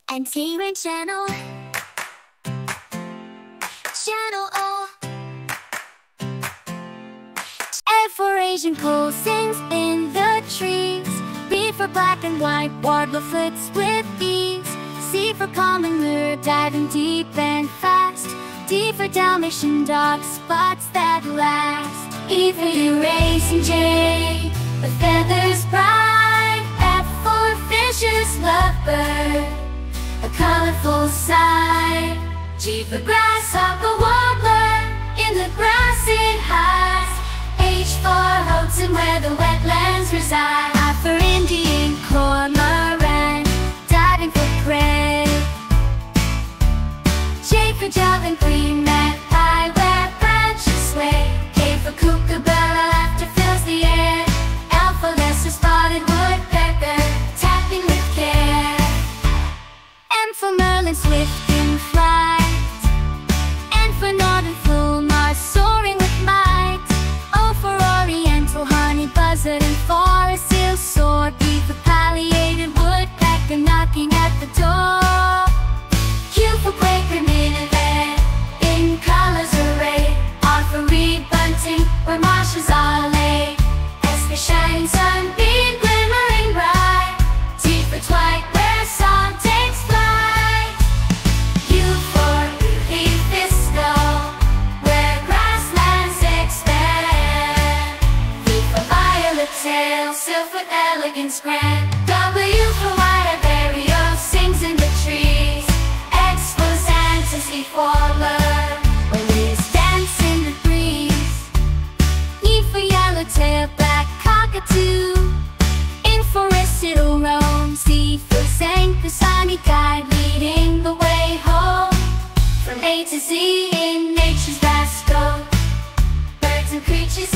and T-Ring Channel O. A for Asian coal sings in the trees. B for black and white warbler flits with ease. C for Common Murre diving deep and fast. D for Dalmatian dog spots that last. E for Eurasian jay with feathers bright. F for Fisher's lovebird, a colorful sight. G for grasshopper warbler, in the grass it hides. H for Houghton where the wetlands reside. I for Indian Cormorant, diving for prey. J for Javelin Queen, magpie where branches sway. K for Kookaburra, laughter fills the air. L for lesser spotted woodpecker, tapping with care. M for Merlin, swift in flight. N for Northern Fulmar, soaring with might. O for Oriental honey buzzard and forest seal soar. P for palliated woodpecker, knocking at the door. Q for Quaker minivan, in colors array. R for reed bunting, where marshes are laid. S for shining sunbeam, glimmering bright. T for twilight, where song takes flight. U for Hephaestus, where grasslands expand. V for violet tail, silver elegance grand. W for white Iberio, sings in the trees. X for fantasy warbler, where leaves dance in the breeze. E for yellowtail, black cockatoo, in forest it'll roam. Z for Zancussani guide, leading the way home. From A to Z in nature's vast scope, birds and creatures